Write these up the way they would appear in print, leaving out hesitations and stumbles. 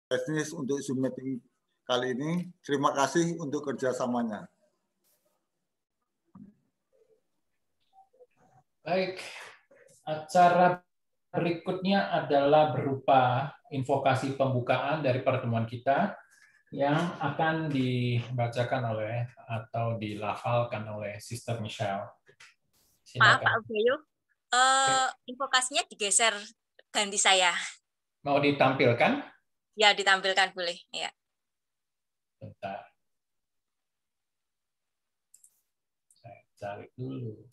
teknis untuk Zoom meeting kali ini. Terima kasih untuk kerjasamanya. Baik, acara berikutnya adalah berupa invokasi pembukaan dari pertemuan kita yang akan dibacakan oleh atau dilafalkan oleh Sister Michelle. Maaf Silakan. Pak Ubayu, invokasinya digeser ganti saya. Mau ditampilkan? Ya, ditampilkan boleh. Ya. Bentar. Saya cari dulu.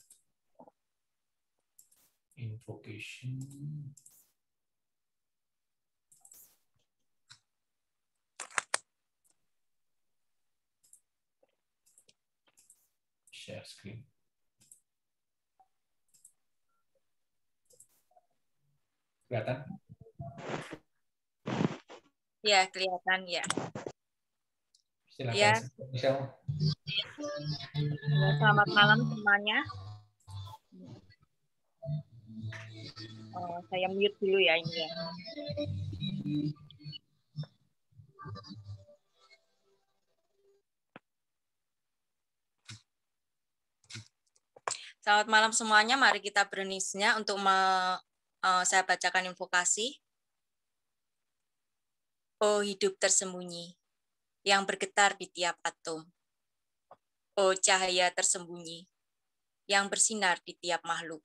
Invocation. Share screen. Kelihatan? Ya, kelihatan ya. Silakan, Ya. Michelle. Ya, selamat malam semuanya. Saya mute dulu ya ini ya. Selamat malam semuanya. Mari kita berenisnya untuk saya bacakan invokasi. Oh hidup tersembunyi yang bergetar di tiap atom. Oh cahaya tersembunyi yang bersinar di tiap makhluk.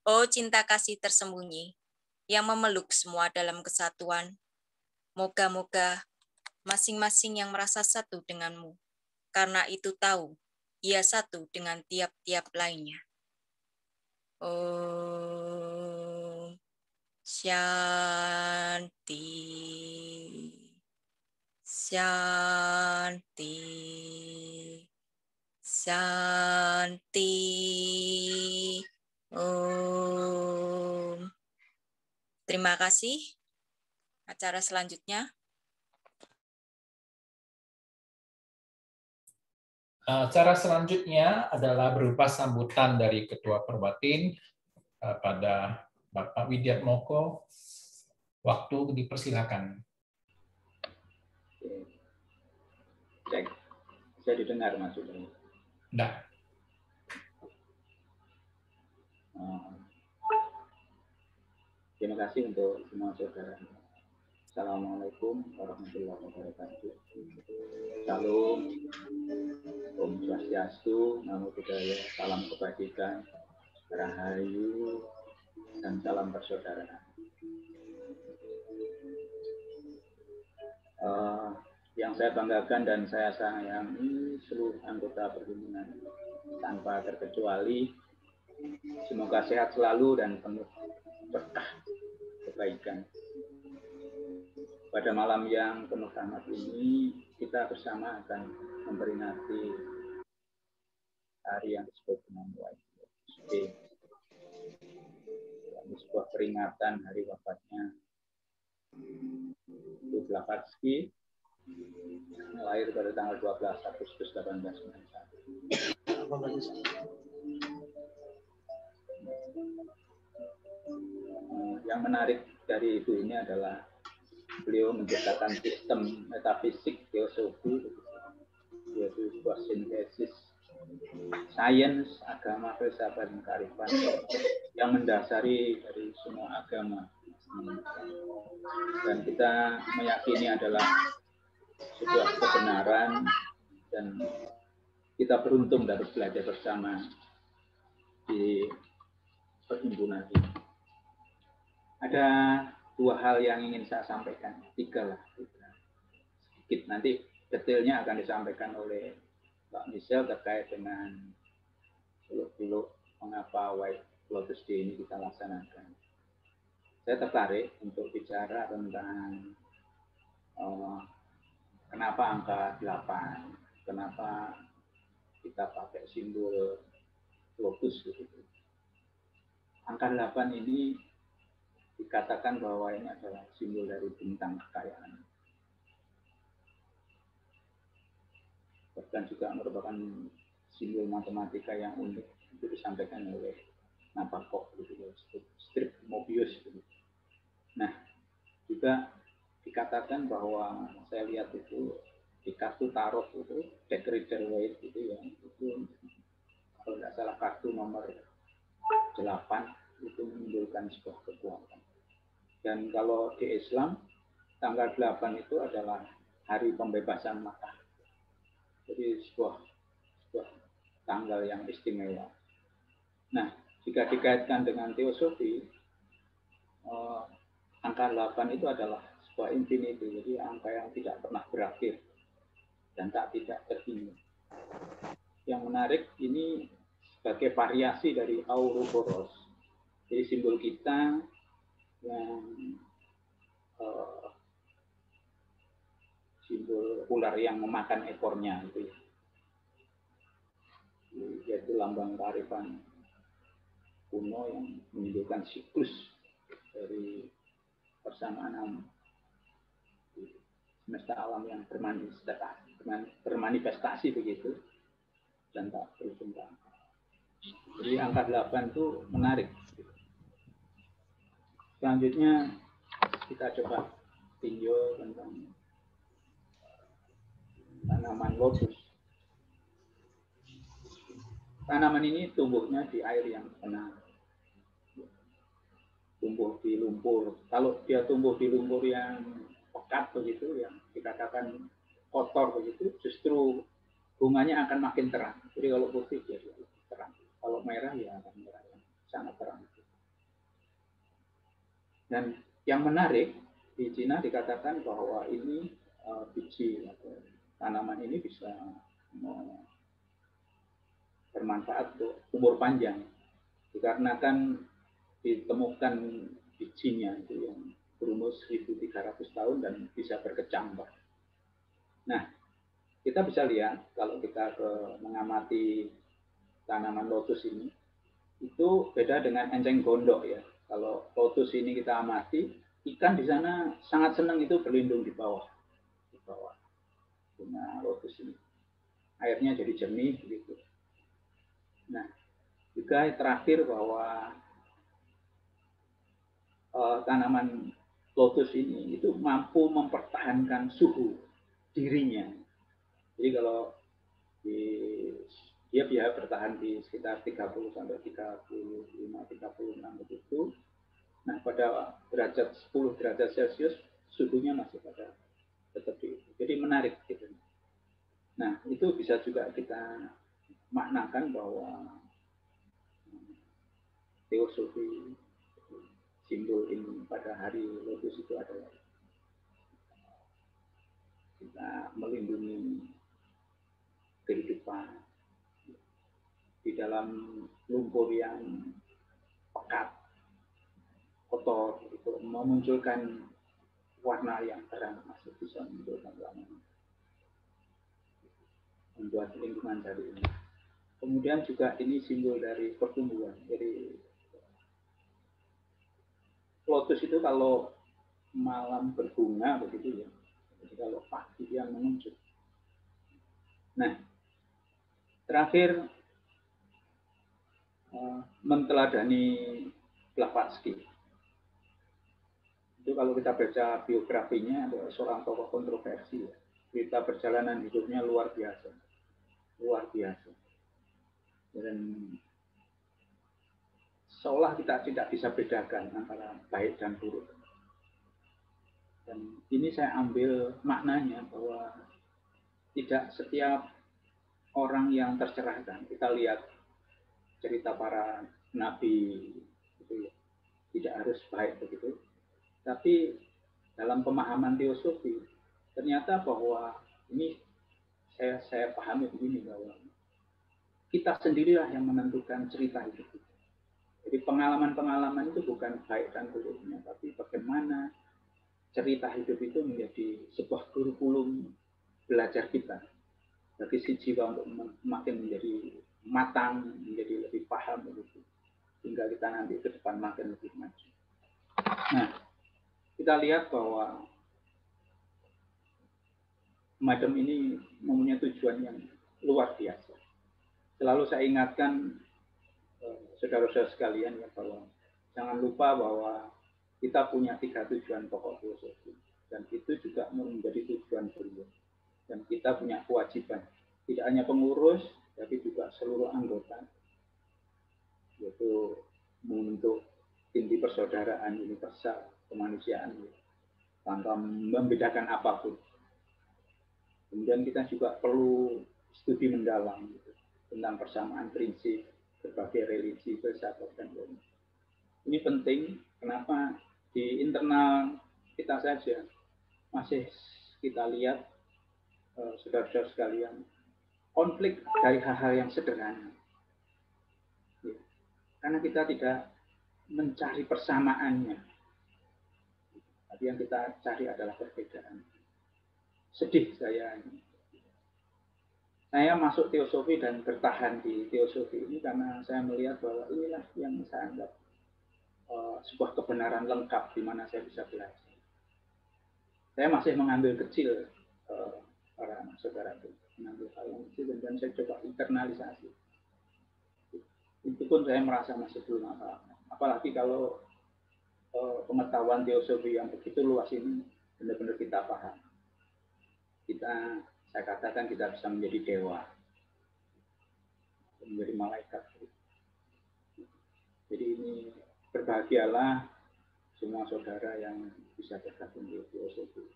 Oh cinta kasih tersembunyi yang memeluk semua dalam kesatuan. Moga-moga masing-masing yang merasa satu denganmu, karena itu tahu ia satu dengan tiap-tiap lainnya. Om Shanti. Shanti, Shanti, Om. Terima kasih. Acara selanjutnya. Acara selanjutnya adalah berupa sambutan dari Ketua Perbatin pada Bapak Widiatmoko. Waktu dipersilakan. Cek. Bisa didengar maksudnya? Tidak. Terima kasih untuk semua saudara. Assalamualaikum warahmatullahi wabarakatuh. Salam, Om Swastiastu, Namo Buddhaya, salam kebajikan, rahayu, dan salam persaudaraan. Yang saya banggakan dan saya sayangi seluruh anggota perhimpunan tanpa terkecuali, semoga sehat selalu dan penuh berkah kebaikan. Pada malam yang penuh rahmat ini, kita bersama akan memperingati hari yang disebut dengan Wednesday. Ini sebuah peringatan hari wafatnya Ibu Blavatsky, lahir pada tanggal 12 Agustus 1891. Yang menarik dari ibu ini adalah beliau menciptakan sistem metafisik teosofi, yaitu sebuah sintesis sains, agama, filsafat, dan kearifan yang mendasari dari semua agama. Dan kita meyakini adalah sebuah kebenaran dan kita beruntung dapat belajar bersama di perhimpunan ini. Ada dua hal yang ingin saya sampaikan, tiga lah. Sedikit nanti detailnya akan disampaikan oleh Mbak Michelle terkait dengan seluk-beluk mengapa White Lotus Day ini kita laksanakan. Saya tertarik untuk bicara tentang kenapa angka 8, kenapa kita pakai simbol lotus gitu. Angka 8 ini dikatakan bahwa ini adalah simbol dari bintang kekayaan. Bahkan juga merupakan simbol matematika yang unik, itu disampaikan oleh Nabokov gitu, strip Mobius gitu. Nah, juga dikatakan bahwa saya lihat itu di kartu tarot itu Jack Rider Waite gitu ya, itu kalau tidak salah kartu nomor 8 itu menimbulkan sebuah kekuatan. Dan kalau di Islam tanggal 8 itu adalah hari pembebasan Makkah. Jadi sebuah tanggal yang istimewa. Nah, jika dikaitkan dengan teosofi, angka 8 itu adalah sebuah infinity, jadi angka yang tidak pernah berakhir dan tidak terhingga. Yang menarik ini sebagai variasi dari Ouroboros. Jadi simbol kita yang simbol ular yang memakan ekornya itu ya. Yaitu lambang kearifan kuno yang menunjukkan siklus dari persamaan semesta alam yang bermanifestasi begitu dan tak berujung. Jadi angka 8 itu menarik. Selanjutnya kita coba tinjau tentang tanaman lotus. Tanaman ini tumbuhnya di air yang tenang, tumbuh di lumpur. Kalau dia tumbuh di lumpur yang pekat begitu, yang dikatakan kotor begitu, justru bunganya akan makin terang. Jadi kalau putih dia lebih terang, kalau merah ya akan merah yang sangat terang. Dan yang menarik di Cina dikatakan bahwa ini biji atau tanaman ini bisa bermanfaat untuk umur panjang, dikarenakan ditemukan bijinya itu yang berumur 1.300 tahun dan bisa berkecambah. Nah, kita bisa lihat kalau kita mengamati tanaman lotus ini, itu beda dengan enceng gondok ya. Kalau lotus ini kita amati, ikan di sana sangat senang itu berlindung di bawah bunga lotus ini. Airnya jadi jernih begitu. Nah, juga terakhir bahwa tanaman lotus ini itu mampu mempertahankan suhu dirinya. Jadi kalau dia bisa bertahan di sekitar 30 sampai 35-36 begitu. Nah, pada derajat 10 derajat Celcius suhunya masih pada tetap di. Jadi menarik gitu. Nah, itu bisa juga kita maknakan bahwa teosofi simbol ini pada hari lotus itu adalah kita melindungi kehidupan di dalam lumpur yang pekat, kotor, itu memunculkan warna yang terang, masih bisa memunculkan warna, membuat lingkungan dari ini. Kemudian juga ini simbol dari pertumbuhan. Jadi lotus itu kalau malam berbunga begitu ya. Jadi kalau pagi yang menunjuk. Nah, terakhir menteladani Blavatsky. Itu kalau kita baca biografinya adalah seorang tokoh kontroversi. Ya. Cerita perjalanan hidupnya luar biasa. Dan seolah kita tidak bisa bedakan antara baik dan buruk. Dan ini saya ambil maknanya bahwa tidak setiap orang yang tercerahkan. Kita lihat cerita para nabi, gitu ya. Tidak harus baik begitu. Tapi dalam pemahaman teosofi, ternyata bahwa ini saya pahami begini, bahwa kita sendirilah yang menentukan cerita hidup kita. Jadi pengalaman-pengalaman itu bukan baik dan buruknya, tapi bagaimana cerita hidup itu menjadi sebuah kurikulum belajar kita bagi si jiwa untuk makin menjadi matang, menjadi lebih paham begitu, hingga kita nanti ke depan makin lebih maju. Nah, kita lihat bahwa madam ini mempunyai tujuan yang luar biasa. Selalu saya ingatkan saudara-saudara sekalian ya, bahwa jangan lupa bahwa kita punya 3 tujuan pokok filosofi. Dan itu juga menjadi tujuan beliau. Dan kita punya kewajiban, tidak hanya pengurus, tapi juga seluruh anggota, yaitu membentuk inti persaudaraan universal kemanusiaan tanpa membedakan apapun. Kemudian kita juga perlu studi mendalam tentang persamaan prinsip berbagai religi, filsafat, dan lain. Ini penting. Kenapa? Di internal kita saja masih kita lihat, saudara-saudara sekalian, konflik dari hal-hal yang sederhana. Karena kita tidak mencari persamaannya. Tapi yang kita cari adalah perbedaan. Sedih saya ini. Saya masuk teosofi dan bertahan di teosofi ini karena saya melihat bahwa inilah yang saya anggap sebuah kebenaran lengkap di mana saya bisa belajar. Saya masih mengambil kecil para saudara itu, mengambil hal yang kecil dan saya coba internalisasi. Itu pun saya merasa masih belum apa-apa. Apalagi kalau pengetahuan teosofi yang begitu luas ini benar-benar kita paham. Saya katakan kita bisa menjadi dewa, menjadi malaikat. Jadi ini berbahagialah semua saudara yang bisa bergabung di teosofi.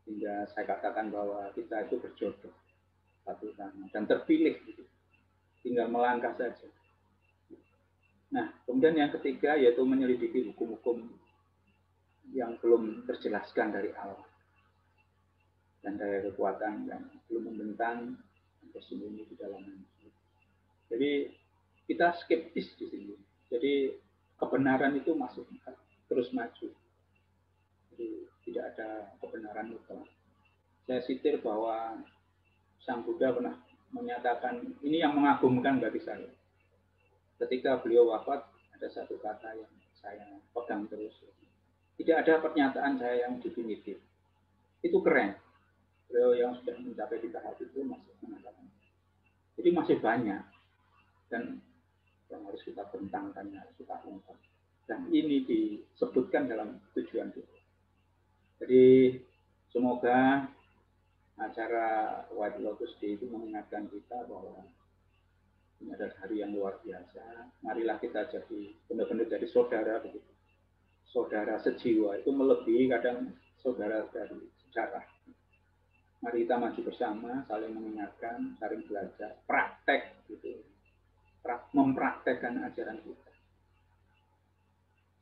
Hingga saya katakan bahwa kita itu berjodoh satu sama dan terpilih, tinggal melangkah saja. Nah, kemudian yang ketiga yaitu menyelidiki hukum-hukum yang belum terjelaskan dari awal. Dan daya kekuatan yang belum membentang tersembunyi di dalam manusia. Jadi kita skeptis di sini. Jadi kebenaran itu masih terus maju. Jadi tidak ada kebenaran mutlak. Saya sitir bahwa Sang Buddha pernah menyatakan ini yang mengagumkan bagi saya. Ketika beliau wafat ada satu kata yang saya pegang terus. Tidak ada pernyataan saya yang definitif. Itu keren. Beliau yang sudah mencapai di tahap itu masih mengatakan. Jadi masih banyak dan yang harus kita bentangkan, harus kita ungkap. Dan ini disebutkan dalam tujuan itu. Jadi semoga acara White Lotus Day itu mengingatkan kita bahwa ini adalah hari yang luar biasa. Marilah kita jadi benar-benar jadi saudara begitu. Saudara sejiwa itu melebihi kadang saudara dari sejarah. Mari kita maju bersama, saling mengingatkan, saling belajar, praktek, gitu. Mempraktekkan ajaran kita.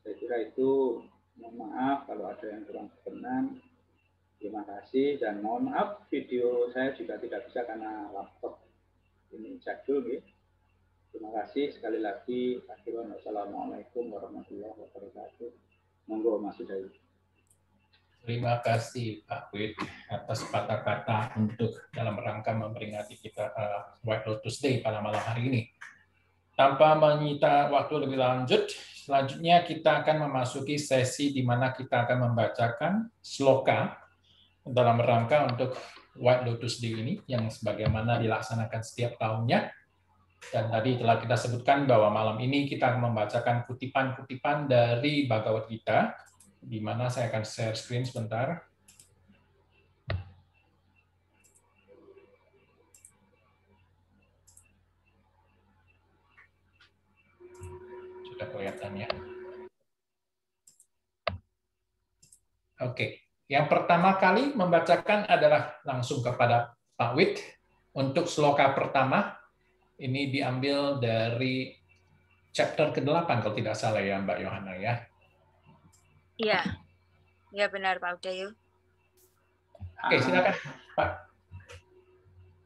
Saya kira itu, mohon maaf kalau ada yang kurang berkenan. Terima kasih dan mohon maaf video saya juga tidak bisa karena laptop ini jadul, gitu. Terima kasih sekali lagi. Assalamualaikum warahmatullahi wabarakatuh. Monggo Mas Uday. Terima kasih Pak Wid atas kata-kata untuk dalam rangka memperingati kita White Lotus Day pada malam hari ini. Tanpa menyita waktu lebih lanjut, selanjutnya kita akan memasuki sesi di mana kita akan membacakan sloka dalam rangka untuk White Lotus Day ini yang sebagaimana dilaksanakan setiap tahunnya. Dan tadi telah kita sebutkan bahwa malam ini kita akan membacakan kutipan-kutipan dari Bhagavad Gita, di mana saya akan share screen sebentar. Sudah kelihatan ya. Oke, yang pertama kali membacakan adalah langsung kepada Pak Wid. Untuk sloka pertama, ini diambil dari chapter ke-8 kalau tidak salah ya Mbak Yohana ya. Iya, ya benar Pak Udayo. Oke, silakan Pak.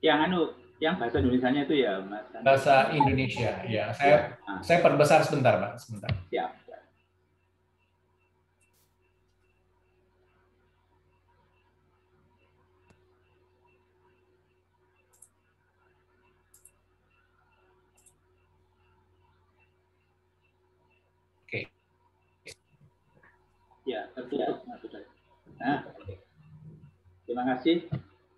Yang bahasa Indonesianya itu ya Mas. Bahasa Indonesia, ya. Saya perbesar sebentar Pak, sebentar. Ya. Oke. Ya, tertutup. Nah, terima kasih.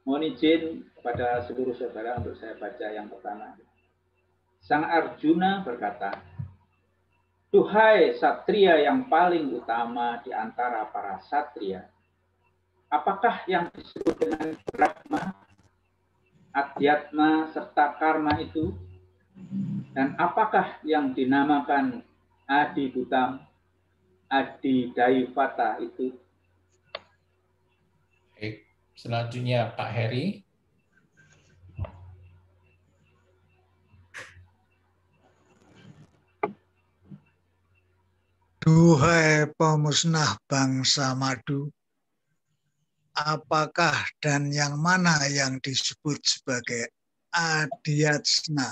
Mohon izin kepada seluruh saudara untuk saya baca yang pertama. Sang Arjuna berkata, "Duhai satria yang paling utama di antara para satria, apakah yang disebut dengan Brahma, Adhyatma, serta Karma itu? Dan apakah yang dinamakan Adi Bhutam, Adi Daivata itu? Baik. Selanjutnya Pak Heri. Duhai pemusnah bangsa madu, apakah dan yang mana yang disebut sebagai adhyatma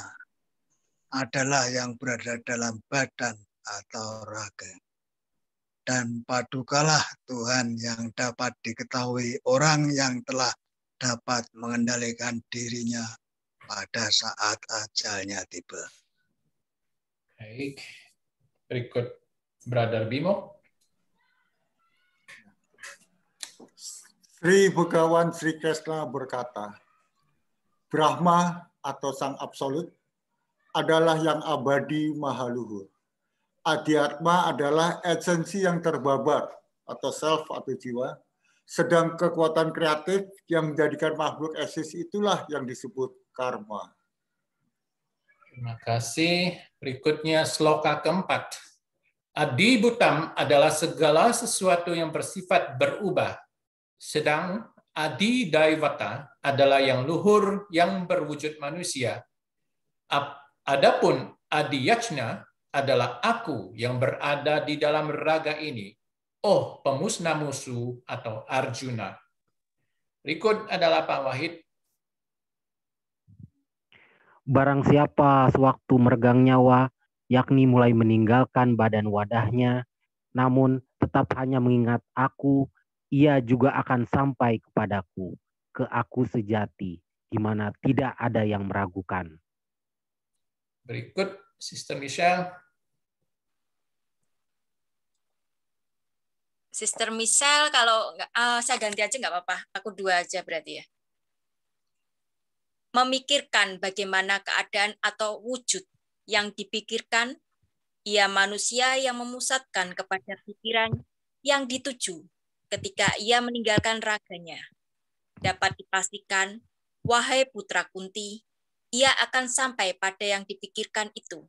adalah yang berada dalam badan atau raga? Dan padukalah Tuhan yang dapat diketahui orang yang telah dapat mengendalikan dirinya pada saat ajalnya tiba. Baik. Berikut Brother Bimo. Sri Begawan Sri Krishna berkata, Brahma atau Sang Absolut adalah yang abadi mahaluhur. Adhyatma adalah esensi yang terbabar atau self atau jiwa, sedang kekuatan kreatif yang menjadikan makhluk eksis itulah yang disebut karma. Terima kasih. Berikutnya sloka keempat. Adi Bhutam adalah segala sesuatu yang bersifat berubah, sedang Adi Daivata adalah yang luhur yang berwujud manusia. Adapun Adi Yajna adalah aku yang berada di dalam raga ini, oh pemusnah musuh atau Arjuna. Berikut adalah Pak Wahid. Barang siapa sewaktu meregang nyawa, yakni mulai meninggalkan badan wadahnya, namun tetap hanya mengingat aku, ia juga akan sampai kepadaku, ke aku sejati, di mana tidak ada yang meragukan. Berikut, Sister Michelle. Sister Michelle, kalau saya ganti aja nggak apa-apa. Aku 2 aja berarti ya. Memikirkan bagaimana keadaan atau wujud yang dipikirkan, ia manusia yang memusatkan kepada pikiran yang dituju ketika ia meninggalkan raganya. Dapat dipastikan, wahai putra Kunti, ia akan sampai pada yang dipikirkan itu.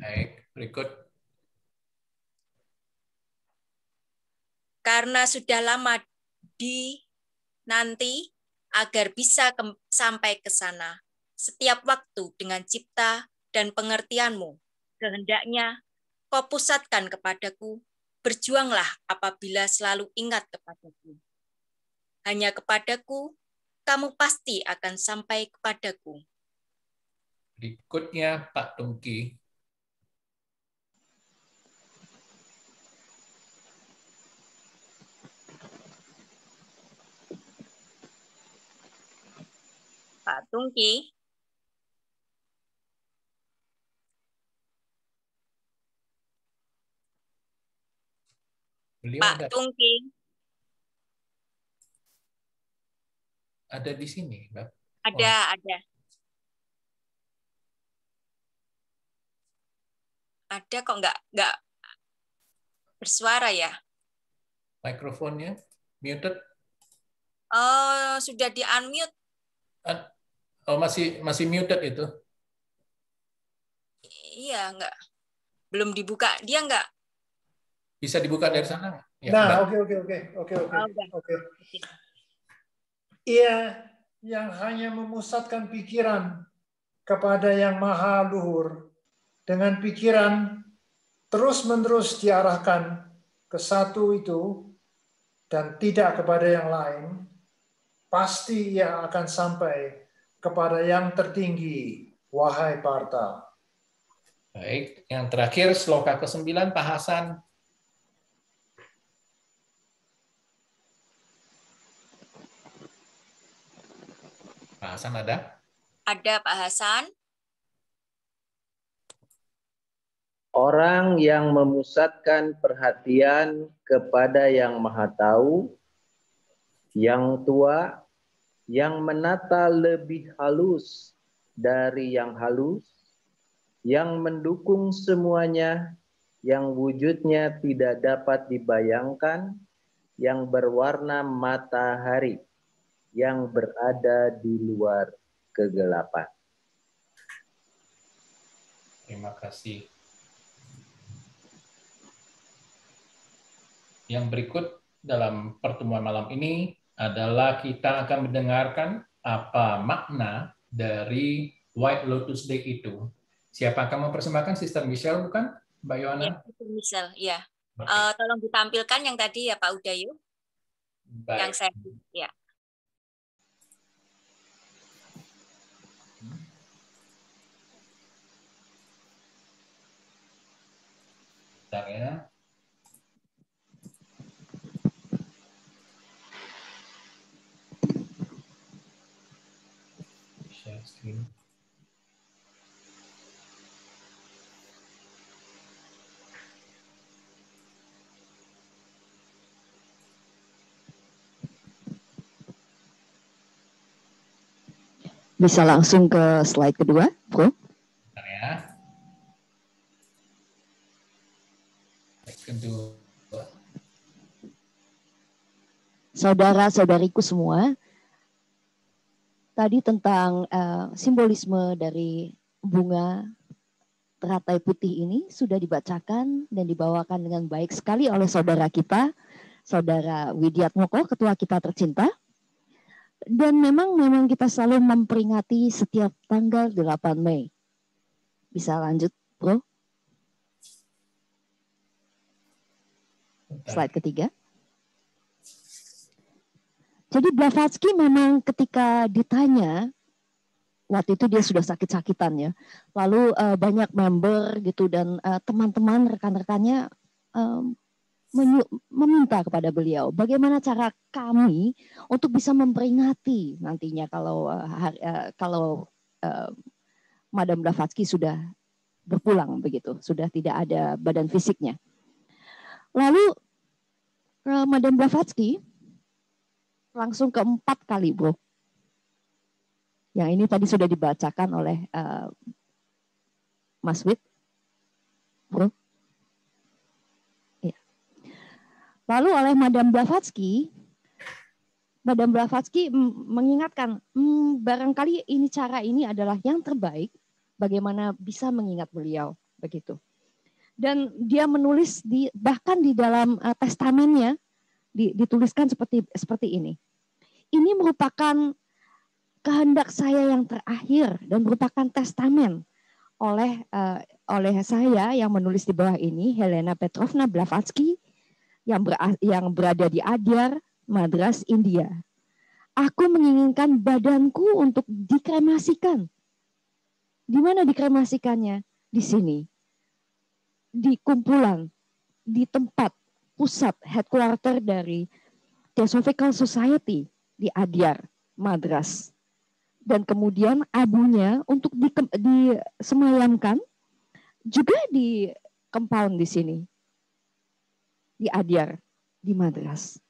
Baik, berikut. Karena sudah lama nanti agar bisa sampai ke sana. Setiap waktu dengan cipta dan pengertianmu, kehendaknya kau pusatkan kepadaku, berjuanglah apabila selalu ingat kepadaku. Hanya kepadaku, kamu pasti akan sampai kepadaku. Berikutnya Pak Tungki. Pak Tungki. Beliau Pak Tungki. Ada di sini, Mbak. Ada. Ada kok nggak bersuara ya? Mikrofonnya muted. Oh, sudah di-unmute. Oh, masih muted itu. Iya, enggak. Belum dibuka. Dia enggak? Bisa dibuka dari sana? Ya, nah, oke. Ia yang hanya memusatkan pikiran kepada yang maha luhur, dengan pikiran terus-menerus diarahkan ke satu itu dan tidak kepada yang lain, pasti ia akan sampai kepada yang tertinggi, wahai Partha. Baik, yang terakhir sloka ke-9 Pak Hasan. Pak Hasan ada? Ada Pak Hasan. Orang yang memusatkan perhatian kepada yang maha tahu, yang tua, yang menata lebih halus dari yang halus, yang mendukung semuanya, yang wujudnya tidak dapat dibayangkan, yang berwarna matahari yang berada di luar kegelapan. Terima kasih. Yang berikut dalam pertemuan malam ini adalah kita akan mendengarkan apa makna dari White Lotus Day itu. Siapa akan mempersembahkan? Sister Michelle, bukan? Mbak Yohana? Ya, Misal, ya. Oke. Tolong ditampilkan yang tadi ya Pak Udayu. Baik. Yang saya, ya. Bentar ya. Share screen. Bisa langsung ke slide kedua, Bro. Bentar ya. Kedua. Saudara-saudariku semua, tadi tentang simbolisme dari bunga teratai putih ini sudah dibacakan dan dibawakan dengan baik sekali oleh saudara kita, Saudara Widiatmoko, ketua kita tercinta. Dan memang kita selalu memperingati setiap tanggal 8 Mei. Bisa lanjut, Bro? Slide ketiga. Jadi Blavatsky memang ketika ditanya, waktu itu dia sudah sakit-sakitan ya. Lalu banyak member gitu dan teman-teman rekan-rekannya meminta kepada beliau, bagaimana cara kami untuk bisa memperingati nantinya kalau Madam Blavatsky sudah berpulang begitu, sudah tidak ada badan fisiknya. Lalu Madam Blavatsky langsung ke 4 kali, Bro. Yang ini tadi sudah dibacakan oleh Mas Wid, Bro. Ya. Lalu oleh Madam Blavatsky mengingatkan, barangkali ini cara ini adalah yang terbaik bagaimana bisa mengingat beliau begitu. Dan dia menulis bahkan di dalam testamennya dituliskan seperti ini. Ini merupakan kehendak saya yang terakhir dan merupakan testamen oleh saya yang menulis di bawah ini, Helena Petrovna Blavatsky yang berada di Adyar, Madras, India. Aku menginginkan badanku untuk dikremasikan. Di mana dikremasikannya? Di sini. Di kumpulan, di tempat pusat headquarter dari Theosophical Society di Adyar, Madras. Dan kemudian abunya untuk disemayamkan juga di compound di sini. Di Adyar, di Madras.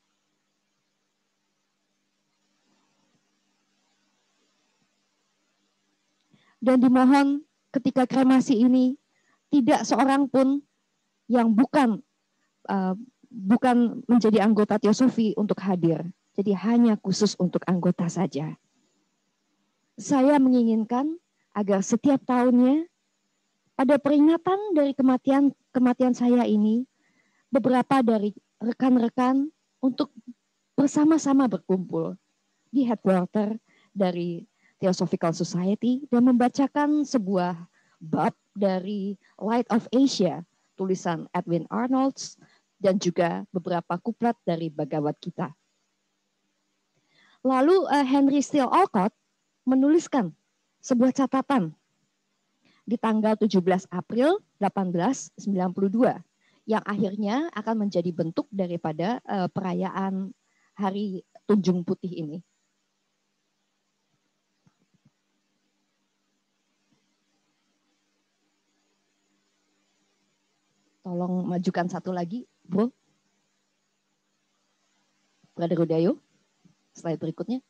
Dan dimohon ketika kremasi ini tidak seorang pun yang bukan menjadi anggota Teosofi untuk hadir. Jadi hanya khusus untuk anggota saja. Saya menginginkan agar setiap tahunnya pada peringatan dari kematian saya ini, beberapa dari rekan-rekan untuk bersama-sama berkumpul di headquarter dari Theosophical Society dan membacakan sebuah bab dari Light of Asia, tulisan Edwin Arnolds, dan juga beberapa kuplet dari Bhagavad Gita. Lalu Henry Steele Olcott menuliskan sebuah catatan di tanggal 17 April 1892 yang akhirnya akan menjadi bentuk daripada perayaan Hari Tunjung Putih ini. Tolong majukan satu lagi, Bro. Brother Udayo, slide berikutnya.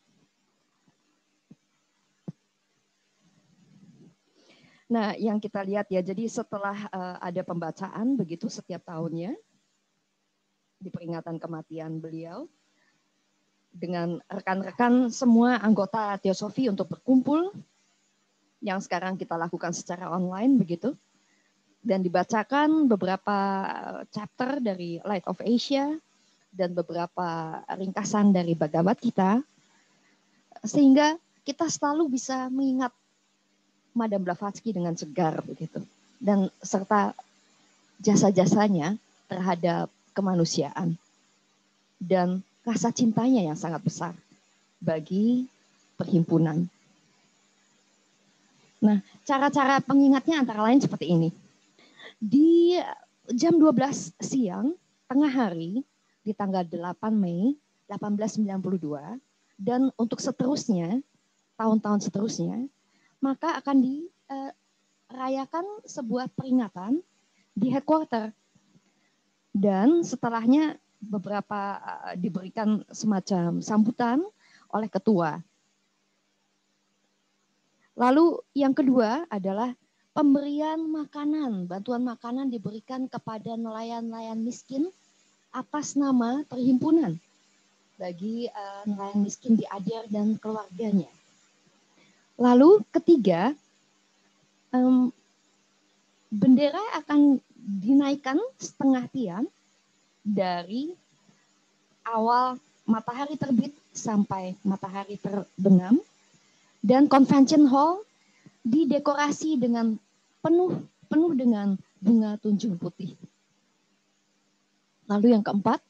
Nah, yang kita lihat ya, jadi setelah ada pembacaan begitu setiap tahunnya, di peringatan kematian beliau dengan rekan-rekan semua anggota Teosofi untuk berkumpul yang sekarang kita lakukan secara online begitu, dan dibacakan beberapa chapter dari Light of Asia dan beberapa ringkasan dari Bhagavad Gita, sehingga kita selalu bisa mengingat Madam Blavatsky dengan segar begitu, dan serta jasa-jasanya terhadap kemanusiaan dan rasa cintanya yang sangat besar bagi perhimpunan. Nah, cara-cara pengingatnya antara lain seperti ini. Di jam 12 siang, tengah hari, di tanggal 8 Mei 1892, dan untuk seterusnya, tahun-tahun seterusnya, maka akan dirayakan sebuah peringatan di headquarter. Dan setelahnya beberapa diberikan semacam sambutan oleh ketua. Lalu yang kedua adalah pemberian makanan, bantuan makanan diberikan kepada nelayan-nelayan miskin atas nama perhimpunan bagi nelayan miskin di Adyar dan keluarganya. Lalu ketiga, bendera akan dinaikkan setengah tiang dari awal matahari terbit sampai matahari terbenam, dan convention hall didekorasi dengan penuh dengan bunga tunjung putih. Lalu yang keempat,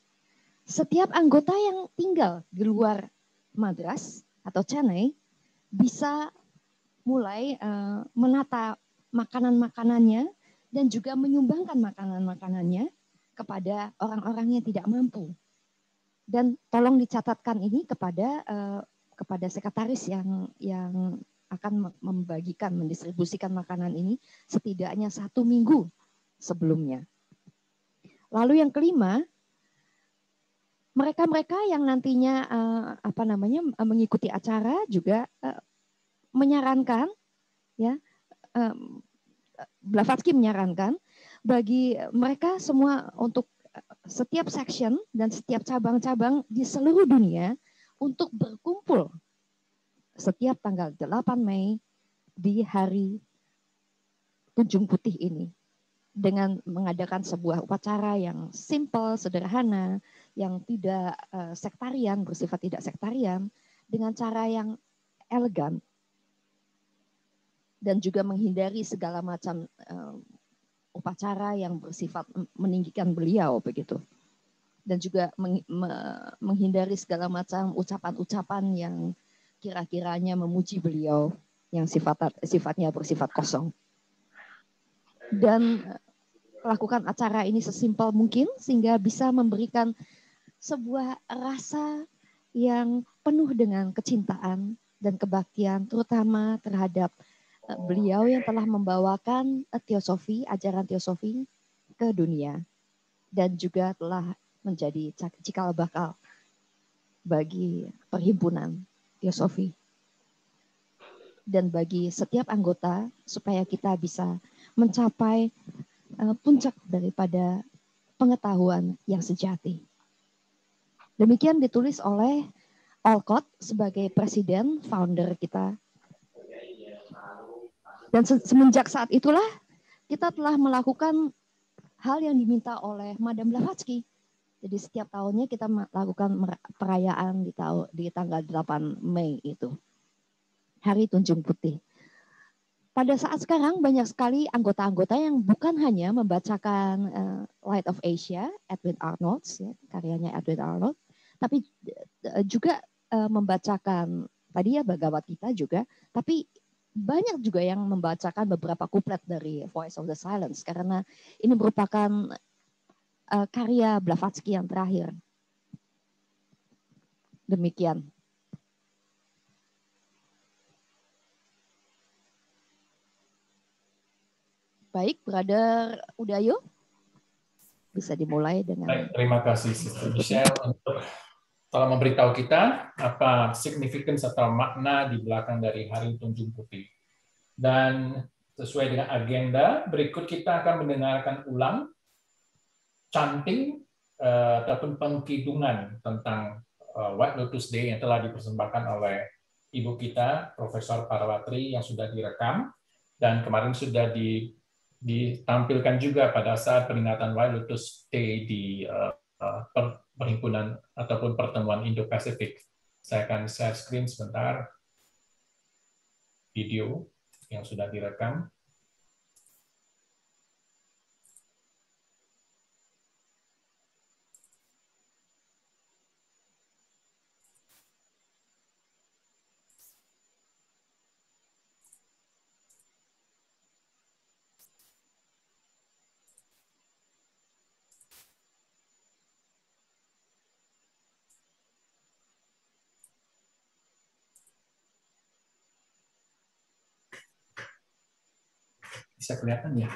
setiap anggota yang tinggal di luar Madras atau Chennai bisa mulai menata makanan-makanannya dan juga menyumbangkan makanan-makanannya kepada orang-orang yang tidak mampu. Dan tolong dicatatkan ini kepada sekretaris yang akan membagikan, mendistribusikan makanan ini setidaknya 1 minggu sebelumnya. Lalu yang kelima, mereka-mereka yang nantinya mengikuti acara juga menyarankan, ya, Blavatsky menyarankan bagi mereka semua untuk setiap section dan setiap cabang-cabang di seluruh dunia untuk berkumpul setiap tanggal 8 Mei di hari Tunjung Putih ini dengan mengadakan sebuah upacara yang simple, sederhana, yang tidak sektarian, bersifat tidak sektarian, dengan cara yang elegan dan juga menghindari segala macam upacara yang bersifat meninggikan beliau begitu. Dan juga menghindari segala macam ucapan-ucapan yang kira-kiranya memuji beliau yang sifatnya bersifat kosong. Dan lakukan acara ini sesimpel mungkin sehingga bisa memberikan sebuah rasa yang penuh dengan kecintaan dan kebaktian, terutama terhadap beliau yang telah membawakan teosofi, ajaran teosofi ke dunia, dan juga telah menjadi cikal bakal bagi perhimpunan teosofi dan bagi setiap anggota supaya kita bisa mencapai puncak daripada pengetahuan yang sejati. Demikian ditulis oleh Olcott sebagai presiden founder kita. Dan semenjak saat itulah kita telah melakukan hal yang diminta oleh Madam Blavatsky. Jadi setiap tahunnya kita melakukan perayaan di tanggal 8 Mei itu. Hari Tunjung Putih. Pada saat sekarang banyak sekali anggota-anggota yang bukan hanya membacakan Light of Asia, Edwin Arnold, ya, karyanya Edwin Arnold, tapi juga membacakan tadi ya Bhagavad Gita juga, tapi banyak juga yang membacakan beberapa kuplet dari Voice of the Silence karena ini merupakan karya Blavatsky yang terakhir. Demikian. Baik, Brother Udayo, bisa dimulai dengan. Baik, terima kasih Sister Michelle untuk telah memberitahu kita apa significance atau makna di belakang dari Hari Tunjung Putih. Dan sesuai dengan agenda, berikut kita akan mendengarkan ulang chanting ataupun pengkidungan tentang White Lotus Day yang telah dipersembahkan oleh ibu kita, Profesor Parwatri, yang sudah direkam dan kemarin sudah ditampilkan juga pada saat peringatan White Lotus Day di perhimpunan ataupun pertemuan Indo-Pasifik. Saya akan share screen sebentar video yang sudah direkam. Bisa kelihatan ya?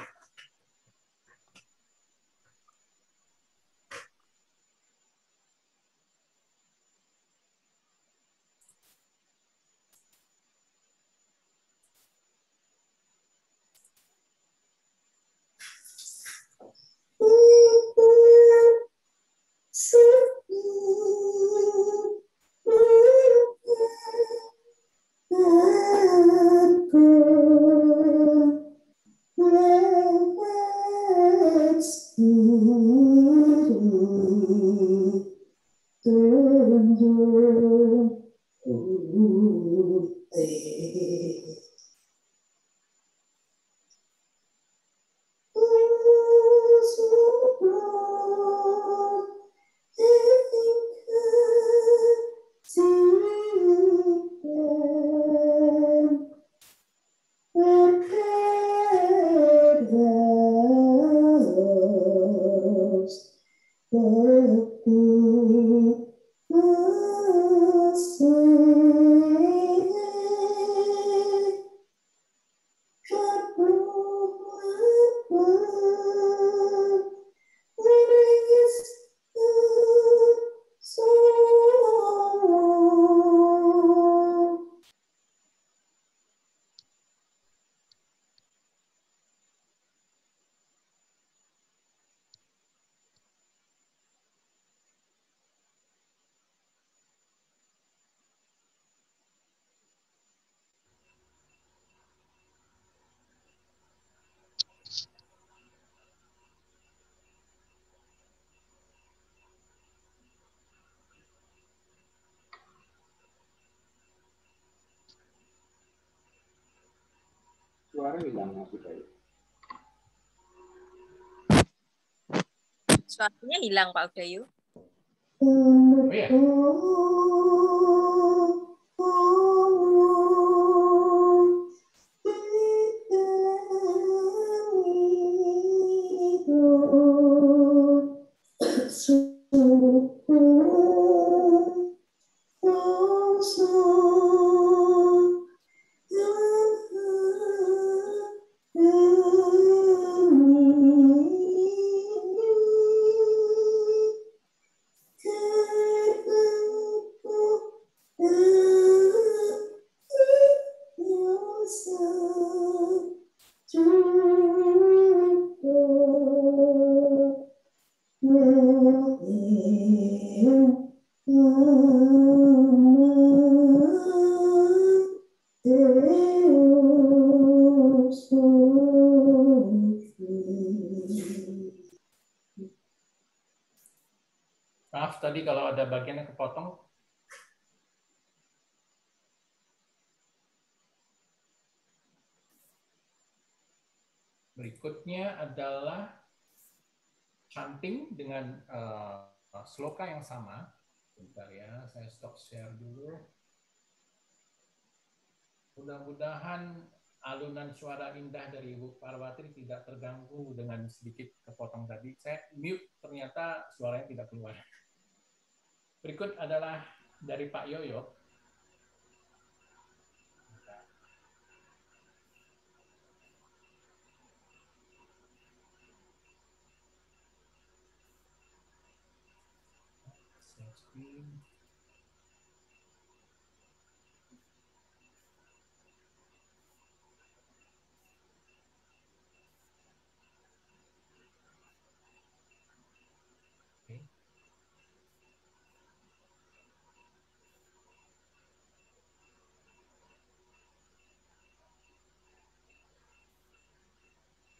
Suara hilang Mas Udayu. Suaranya hilang Pak Udayu. Oh, ya. Maaf tadi kalau ada bagian yang kepotong. Berikutnya adalah chanting dengan sloka yang sama. Bentar ya, saya stop share dulu. Mudah-mudahan alunan suara indah dari Ibu Parwatri tidak terganggu dengan sedikit kepotong tadi. Saya mute, ternyata suaranya tidak keluar. Berikut adalah dari Pak Yoyo.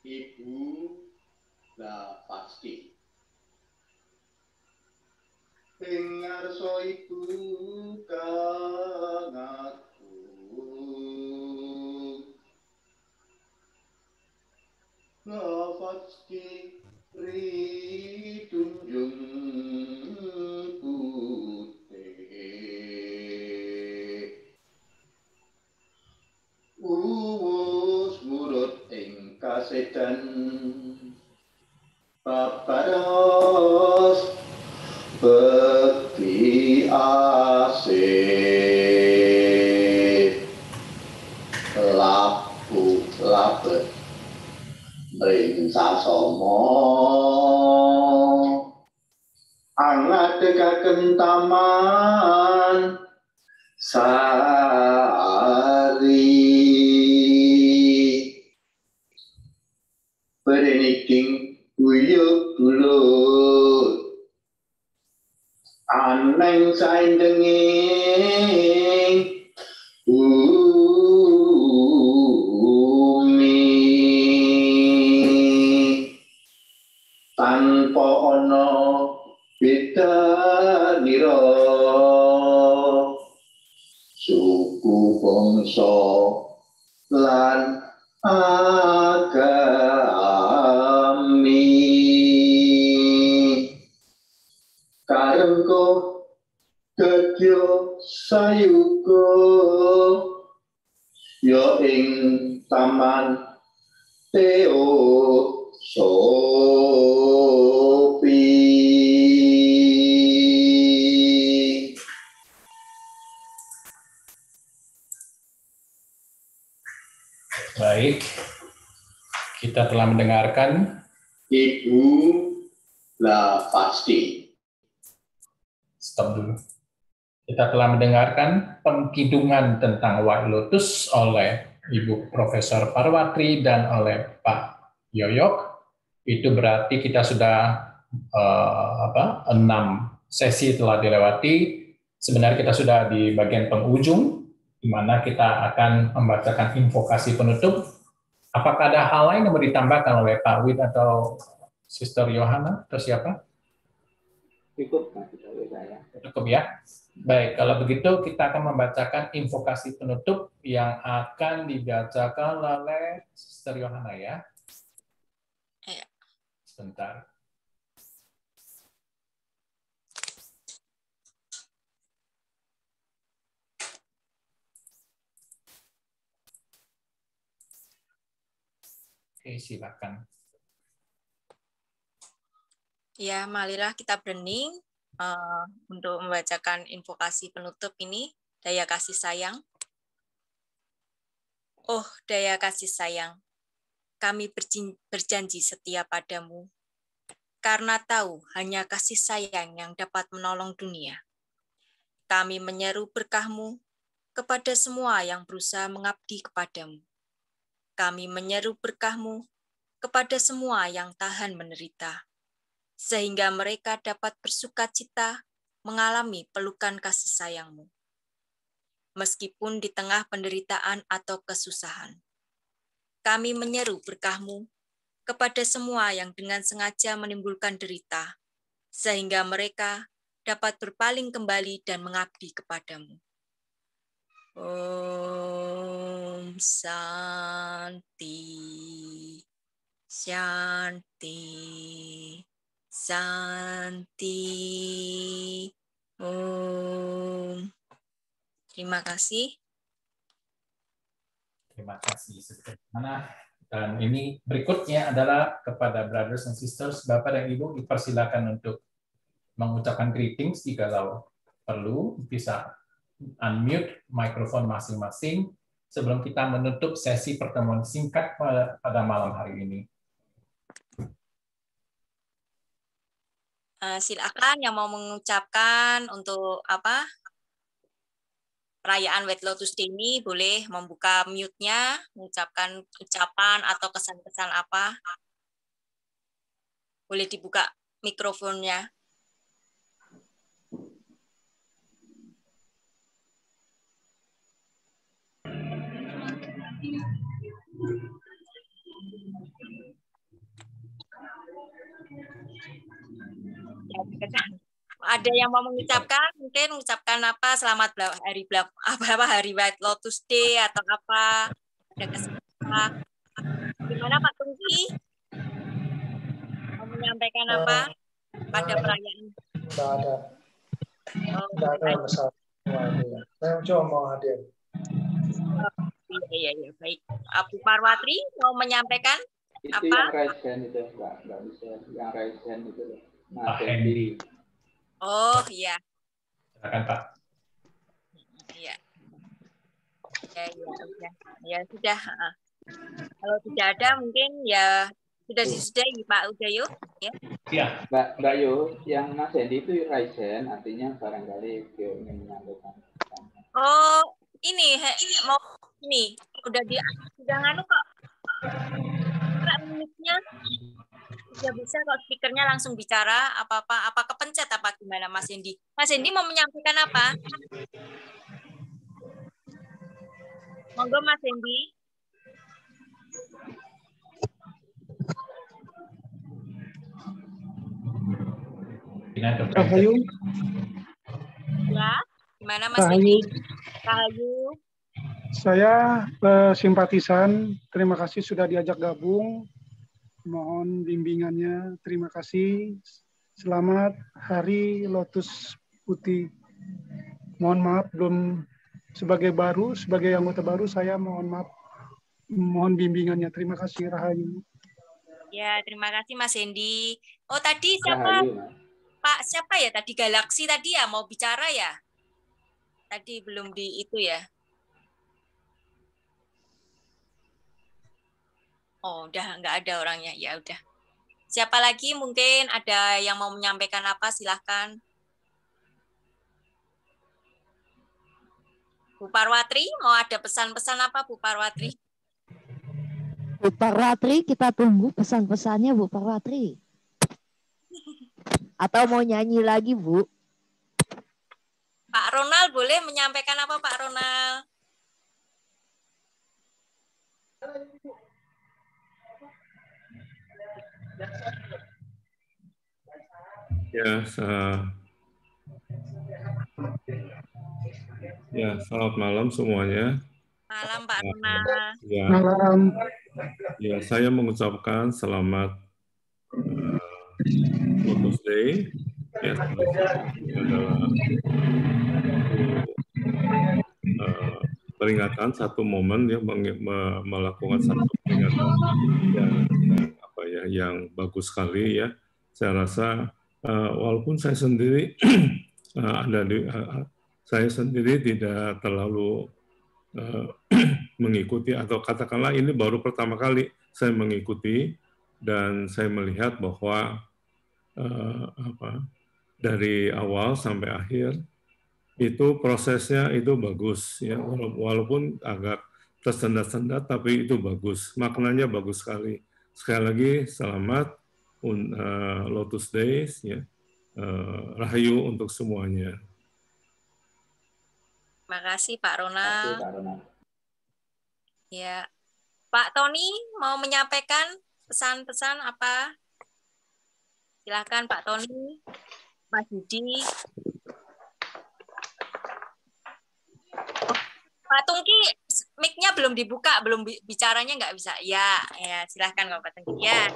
Ibu lah pasti. Ing ngarsa ibu kang aku pasti ridunjung putih uwus murut ing kasedan paparos bekti asih lapu lapet ring sasama angadegaken taman sari bereniking guyub bulut aneng saindenging bumi tanpa ana bedanira suku bangsa lan agami karengko dadya sayuga ya ing taman Teosopi. Baik, kita telah mendengarkan Ibu lah pasti. Stop dulu. Kita telah mendengarkan pengkidungan tentang White Lotus oleh Ibu Profesor Parwatri dan oleh Pak Yoyok. Itu berarti kita sudah 6 sesi telah dilewati. Sebenarnya kita sudah di bagian penghujung, di mana kita akan membacakan invokasi penutup. Apakah ada hal lain yang mau ditambahkan oleh Pak Wid atau Sister Yohana atau siapa? Cukup, Pak, saya. Cukup ya. Baik, kalau begitu kita akan membacakan invokasi penutup yang akan dibacakan oleh Sister Yohana ya. Iya. Sebentar. Oke, silakan. Ya, marilah kita berening untuk membacakan invokasi penutup ini, daya kasih sayang. Oh, daya kasih sayang, kami berjanji setia padamu, karena tahu hanya kasih sayang yang dapat menolong dunia. Kami menyeru berkah-Mu kepada semua yang berusaha mengabdi kepadamu. Kami menyeru berkah-Mu kepada semua yang tahan menderita, sehingga mereka dapat bersukacita mengalami pelukan kasih sayang-Mu. Meskipun di tengah penderitaan atau kesusahan, kami menyeru berkah-Mu kepada semua yang dengan sengaja menimbulkan derita, sehingga mereka dapat berpaling kembali dan mengabdi kepadamu. Om Santi, Shanti, Santi, Om. Terima kasih. Terima kasih, Sister Yohana. Dan ini berikutnya adalah kepada brothers and sisters, Bapak dan Ibu, dipersilakan untuk mengucapkan greetings jika perlu, bisa unmute mikrofon masing-masing sebelum kita menutup sesi pertemuan singkat pada malam hari ini. Silakan yang mau mengucapkan untuk perayaan White Lotus Day ini boleh membuka mute-nya, mengucapkan ucapan atau kesan-kesan apa. Boleh dibuka mikrofonnya. ada yang mau mengucapkan, mungkin mengucapkan apa, selamat hari White Lotus Day atau apa, ada kesempatan. Gimana Pak Tungki? Mau menyampaikan apa pada perayaan? Tidak ada. Oh, Tidak ada masalah. Saya coba mau hadir. Iya, baik. Bu Parwatri mau menyampaikan itu apa? Yang raise hand itu, nggak bisa. Yang raise hand itu. Pak Hendy. Oh, iya. Silakan Pak. Iya. Ya sudah. Kalau tidak ada mungkin ya sudah disudahi Pak Udayo. Ya. Iya. Mbak Yu, yang Mas Hendy itu raise hand, artinya barangkali dia ingin menyampaikan. Oh, ini mau ini udah nganu kok. Mic-nya sudah bisa kok, speakernya langsung bicara apa kepencet apa gimana Mas Hendy? Mas Hendy mau menyampaikan apa? Monggo Mas Hendy. Rahayu. Ya, gimana Mas Hendy? Rahayu. Saya simpatisan, terima kasih sudah diajak gabung. Mohon bimbingannya, terima kasih. Selamat Hari Lotus Putih. Mohon maaf belum sebagai anggota baru saya mohon maaf. Mohon bimbingannya. Terima kasih Rahayu. Ya, terima kasih Mas Hendy. Oh, tadi siapa? Rahayu, Pak siapa ya tadi, Galaksi tadi ya mau bicara ya? Tadi belum di itu ya. Oh, udah nggak ada orangnya. Ya udah. Siapa lagi mungkin ada yang mau menyampaikan apa? Silahkan. Bu Parwatri, mau ada pesan-pesan apa Bu Parwatri? Bu Parwatri, kita tunggu pesan-pesannya Bu Parwatri. Atau mau nyanyi lagi Bu? Pak Ronald boleh menyampaikan apa Pak Ronald? Ya, selamat malam semuanya. Malam Pak Ronald. Ya, Malam. ya, saya mengucapkan selamat Lotus Day. Ya, ini adalah peringatan satu momen ya, melakukan satu peringatan yang bagus sekali ya. Saya rasa walaupun saya sendiri saya sendiri tidak terlalu mengikuti, atau katakanlah ini baru pertama kali saya mengikuti, dan saya melihat bahwa dari awal sampai akhir itu prosesnya itu bagus ya, walaupun agak tersendat-sendat tapi itu bagus, maknanya bagus sekali. Sekali lagi selamat Lotus Days ya, rahayu untuk semuanya. Terima kasih Pak Ronald. Ya, Pak Tony mau menyampaikan pesan-pesan apa? Silakan Pak Tony, Mas Budi. Pak Tungki, mic-nya belum dibuka, belum bicaranya nggak bisa. Ya, silahkan Pak Tungki. Ya.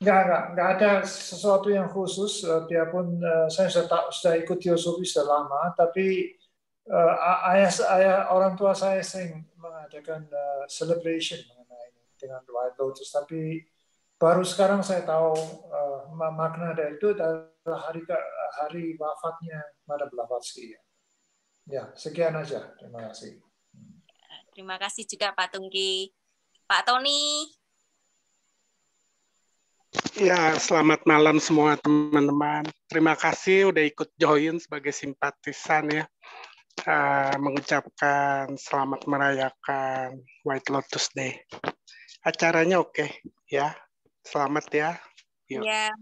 Nggak ada sesuatu yang khusus. Biarpun saya sudah ikut teosofi sudah lama, tapi ayah orang tua saya sering mengadakan celebration mengenai ini dengan White Lotus. Tapi baru sekarang saya tahu makna dari itu adalah hari wafatnya Mother Blavatsky. Ya, sekian aja. Terima kasih. Terima kasih juga Pak Tungki. Pak Tony. Ya, selamat malam semua teman-teman. Terima kasih udah ikut join sebagai simpatisan ya. Mengucapkan selamat merayakan White Lotus Day. Acaranya oke ya. Selamat ya. Yuk. Ya.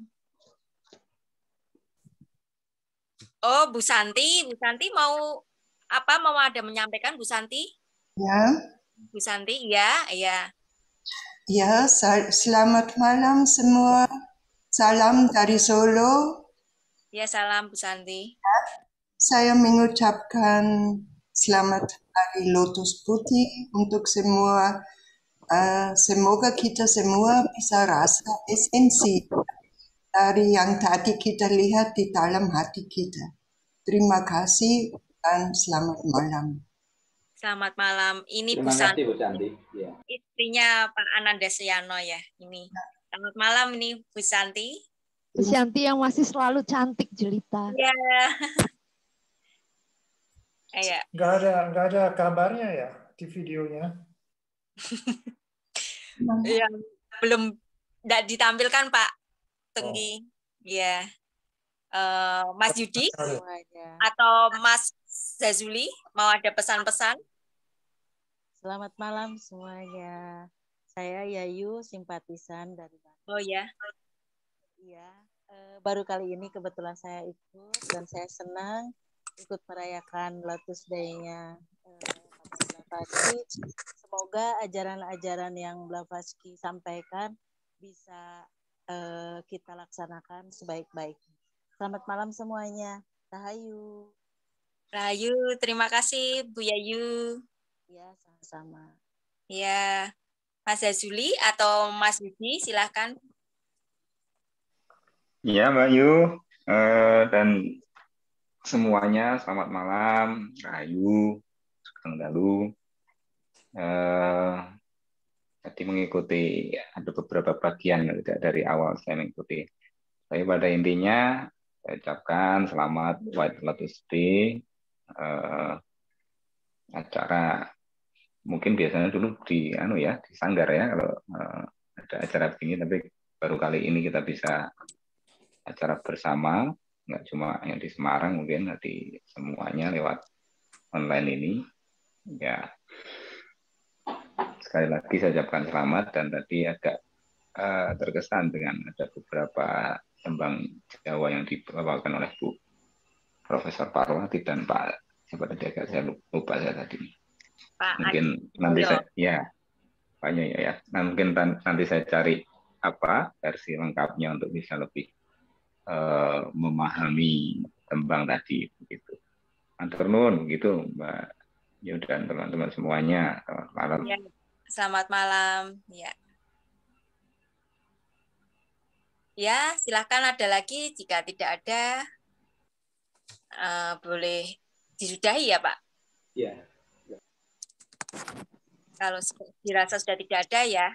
Oh, Bu Santi mau apa? Mau ada menyampaikan Bu Santi? Ya. Bu Santi, ya. Ya, selamat malam semua. Salam dari Solo. Ya, salam Bu Santi. Saya mengucapkan selamat Hari Lotus Putih untuk semua. Semoga kita semua bisa rasa esensi dari yang tadi kita lihat di dalam hati kita. Terima kasih dan selamat malam. Selamat malam. Ini Bu Terima Santi. kasih Bu Santi. Ya. Istrinya Pak Ananda Suyano ya. Ini. Selamat malam ini Bu Santi. Bu Santi yang masih selalu cantik jelita. Iya. Iya. Nggak ada kabarnya ya di videonya. Yang belum tidak ditampilkan Pak Tenggi. Iya. Mas Yudi atau Mas Zazuli mau ada pesan-pesan? Selamat malam semuanya. Saya Yayu, simpatisan dari Bandung. Oh ya. Iya. Baru kali ini kebetulan saya ikut dan saya senang ikut merayakan Lotus Day-nya Blavatsky. Semoga ajaran-ajaran yang Blavatsky sampaikan bisa kita laksanakan sebaik-baiknya. Selamat malam semuanya. Rahayu. Rahayu, terima kasih Bu Yayu. Ya, sama-sama. Ya, Mas Zazuli atau Mas Yudi, silahkan. Ya, Mbak Yu, dan semuanya selamat malam, Rahayu, Sugeng Dalu. Tadi mengikuti ada beberapa bagian dari awal saya mengikuti. Tapi pada intinya saya ucapkan selamat White Lotus Day. Acara mungkin biasanya dulu di Sanggar ya kalau ada acara begini, tapi baru kali ini kita bisa acara bersama, nggak cuma yang di Semarang, mungkin di semuanya lewat online ini. Ya, sekali lagi saya ucapkan selamat, dan tadi agak terkesan dengan ada beberapa tembang Jawa yang dibawakan oleh Bu Profesor Parwati dan Pak siapa tadi, agak saya lupa saya tadi. Pak mungkin Adi. Nanti saya Pak Yoyo ya. Nah, mungkin nanti saya cari versi lengkapnya untuk bisa lebih memahami tembang tadi begitu. Matur nuwun begitu Mbak Yu dan teman-teman semuanya. Selamat malam. Ya, selamat malam. Ya. Ya, silahkan ada lagi. Jika tidak ada, boleh disudahi ya Pak? Ya. Kalau dirasa sudah tidak ada ya,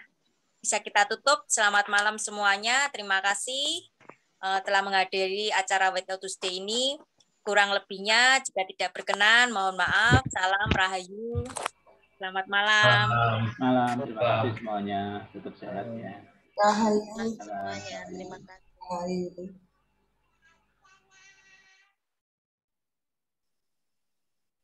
bisa kita tutup. Selamat malam semuanya. Terima kasih telah menghadiri acara White Lotus Day ini. Kurang lebihnya jika tidak berkenan, mohon maaf. Salam Rahayu. Selamat malam. Malam. Terima kasih semuanya. Tetap sehat ya. Rahayu. Semuanya. Terima kasih. Rahayu.